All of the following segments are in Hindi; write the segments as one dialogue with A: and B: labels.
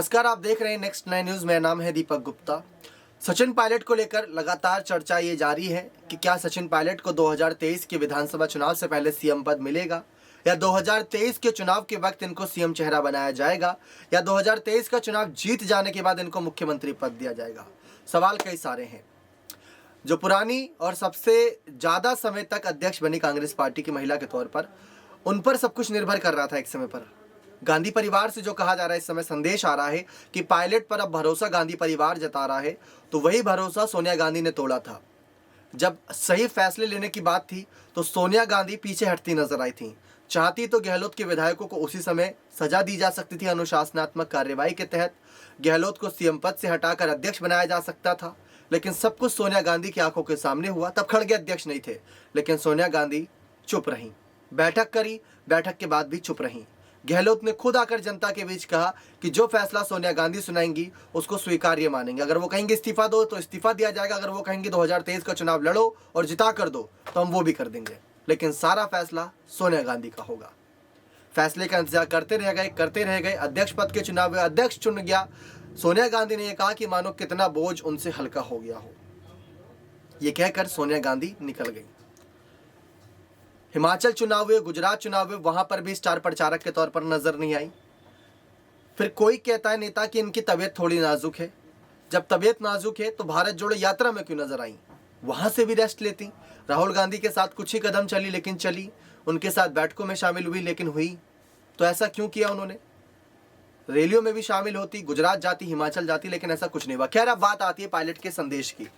A: नमस्कार, आप देख रहे हैं नेक्स्ट 9 न्यूज़। मेरा नाम है दीपक गुप्ता। सचिन पायलट को लेकर लगातार चर्चा ये जारी है कि क्या सचिन पायलट को 2023 के विधानसभा चुनाव से पहले सीएम पद मिलेगा या 2023 के चुनाव के वक्त इनको सीएम चेहरा बनाया जाएगा या 2023 का चुनाव जीत जाने के बाद इनको मुख्यमंत्री पद दिया जाएगा। सवाल कई सारे हैं। जो पुरानी और सबसे ज़्यादा समय तक अध्यक्ष बनी कांग्रेस पार्टी की महिला के तौर पर, उन पर सब कुछ निर्भर कर रहा था। एक समय पर गांधी परिवार से जो कहा जा रहा है, इस समय संदेश आ रहा है कि पायलट पर अब भरोसा गांधी परिवार जता रहा है, तो वही भरोसा सोनिया गांधी ने तोड़ा था। जब सही फैसले लेने की बात थी तो सोनिया गांधी पीछे हटती नजर आई थी। चाहती तो गहलोत के विधायकों को उसी समय सजा दी जा सकती थी। अनुशासनात्मक कार्रवाई के तहत गहलोत को सीएम पद से हटाकर अध्यक्ष बनाया जा सकता था, लेकिन सब कुछ सोनिया गांधी की आंखों के सामने हुआ। तब खड़गे अध्यक्ष नहीं थे, लेकिन सोनिया गांधी चुप रहीं। बैठक करी, बैठक के बाद भी चुप रहीं। गहलोत ने खुद आकर जनता के बीच कहा कि जो फैसला सोनिया गांधी सुनाएंगी उसको स्वीकार्य मानेंगे। अगर वो कहेंगे इस्तीफा दो तो इस्तीफा दिया जाएगा, अगर वो कहेंगे 2023 का चुनाव लड़ो और जिता कर दो तो हम वो भी कर देंगे, लेकिन सारा फैसला सोनिया गांधी का होगा। फैसले का इंतजार करते रह गए। अध्यक्ष पद के चुनाव में अध्यक्ष चुन गया। सोनिया गांधी ने यह कहा कि मानो कितना बोझ उनसे हल्का हो गया हो। ये कहकर सोनिया गांधी निकल गई। हिमाचल चुनाव हुए, गुजरात चुनाव हुए, वहां पर भी स्टार प्रचारक के तौर पर नजर नहीं आई। फिर कोई कहता है नेता कि इनकी तबीयत थोड़ी नाजुक है। जब तबीयत नाजुक है तो भारत जोड़ो यात्रा में क्यों नजर आई? वहां से भी रेस्ट लेती। राहुल गांधी के साथ कुछ ही कदम चली, लेकिन चली। उनके साथ बैठकों में शामिल हुई, लेकिन हुई। तो ऐसा क्यों किया उन्होंने? रैलियों में भी शामिल होती, गुजरात जाती, हिमाचल जाती, लेकिन ऐसा कुछ नहीं हुआ। खैर, अब बात आती है पायलट के संदेश की।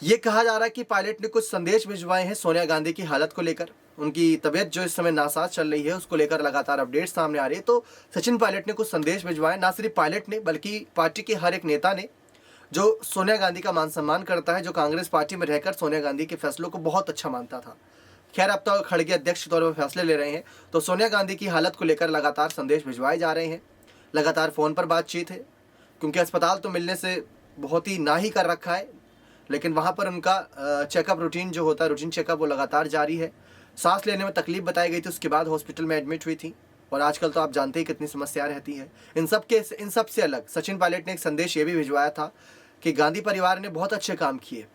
A: ये कहा जा रहा है कि पायलट ने कुछ संदेश भिजवाए हैं सोनिया गांधी की हालत को लेकर। उनकी तबीयत जो इस समय नासाज चल रही है, उसको लेकर लगातार अपडेट्स सामने आ रही है। तो सचिन पायलट ने कुछ संदेश भिजवाए। ना सिर्फ पायलट ने, बल्कि पार्टी के हर एक नेता ने, जो सोनिया गांधी का मान सम्मान करता है, जो कांग्रेस पार्टी में रहकर सोनिया गांधी के फैसलों को बहुत अच्छा मानता था। खैर, अब तो खड़गे अध्यक्ष के तौर पर फैसले ले रहे हैं, तो सोनिया गांधी की हालत को लेकर लगातार संदेश भिजवाए जा रहे हैं। लगातार फ़ोन पर बातचीत है, क्योंकि अस्पताल तो मिलने से बहुत ही ना ही कर रखा है, लेकिन वहाँ पर उनका चेकअप रूटीन जो होता है, रूटीन चेकअप, वो लगातार जारी है। सांस लेने में तकलीफ बताई गई थी, उसके बाद हॉस्पिटल में एडमिट हुई थी। और आजकल तो आप जानते ही कितनी समस्याएं रहती हैं। इन सब से अलग सचिन पायलट ने एक संदेश ये भी भिजवाया था कि गांधी परिवार ने बहुत अच्छे काम किए,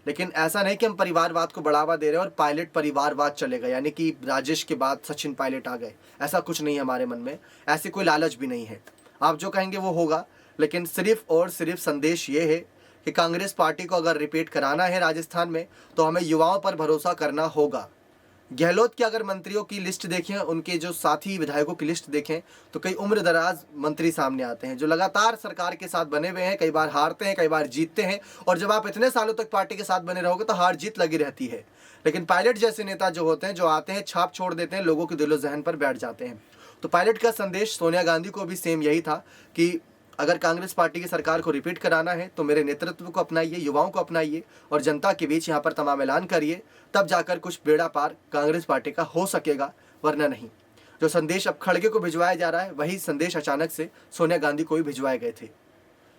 A: लेकिन ऐसा नहीं कि हम परिवारवाद को बढ़ावा दे रहे हैं और पायलट परिवारवाद चलेगा, यानी कि राजेश के बाद सचिन पायलट आ गए। ऐसा कुछ नहीं है हमारे मन में, ऐसी कोई लालच भी नहीं है। आप जो कहेंगे वो होगा, लेकिन सिर्फ और सिर्फ संदेश ये है कि कांग्रेस पार्टी को अगर रिपीट कराना है राजस्थान में, तो हमें युवाओं पर भरोसा करना होगा। गहलोत के अगर मंत्रियों की लिस्ट देखें, उनके जो साथी विधायकों की लिस्ट देखें, तो कई उम्र दराज मंत्री सामने आते हैं जो लगातार सरकार के साथ बने हुए हैं। कई बार हारते हैं, कई बार जीतते हैं, और जब आप इतने सालों तक पार्टी के साथ बने रहोगे तो हार जीत लगी रहती है। लेकिन पायलट जैसे नेता जो होते हैं, जो आते हैं, छाप छोड़ देते हैं, लोगों के दिलो जहन पर बैठ जाते हैं। तो पायलट का संदेश सोनिया गांधी को भी सेम यही था कि अगर कांग्रेस पार्टी की सरकार को रिपीट कराना है तो मेरे नेतृत्व को अपनाइए, युवाओं को अपनाइए और जनता के बीच यहाँ पर तमाम ऐलान करिए, तब जाकर कुछ बेड़ा पार कांग्रेस पार्टी का हो सकेगा, वरना नहीं। जो संदेश अब खड़गे को भिजवाया जा रहा है, वही संदेश अचानक से सोनिया गांधी को भी भिजवाए गए थे।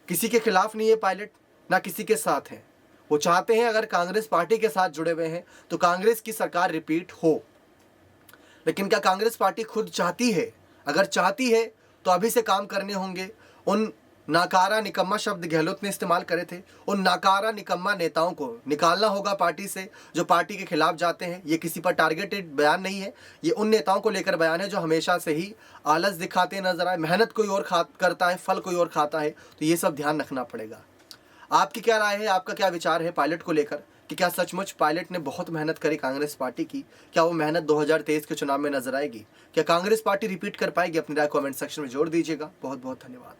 A: किसी के खिलाफ नहीं है पायलट, ना किसी के साथ है। वो चाहते हैं अगर कांग्रेस पार्टी के साथ जुड़े हुए हैं तो कांग्रेस की सरकार रिपीट हो। लेकिन क्या कांग्रेस पार्टी खुद चाहती है? अगर चाहती है तो अभी से काम करने होंगे। उन नाकारा निकम्मा शब्द गहलोत ने इस्तेमाल करे थे, उन नाकारा निकम्मा नेताओं को निकालना होगा पार्टी से, जो पार्टी के खिलाफ जाते हैं। ये किसी पर टारगेटेड बयान नहीं है, ये उन नेताओं को लेकर बयान है जो हमेशा से ही आलस दिखाते नजर आए। मेहनत कोई और करता है, फल कोई और खाता है। तो ये सब ध्यान रखना पड़ेगा। आपकी क्या राय है, आपका क्या विचार है पायलट को लेकर कि क्या सचमुच पायलट ने बहुत मेहनत करी कांग्रेस पार्टी की? क्या वो मेहनत 2023 के चुनाव में नजर आएगी? क्या कांग्रेस पार्टी रिपीट कर पाएगी? अपनी राय कमेंट सेक्शन में जोड़ दीजिएगा। बहुत बहुत धन्यवाद।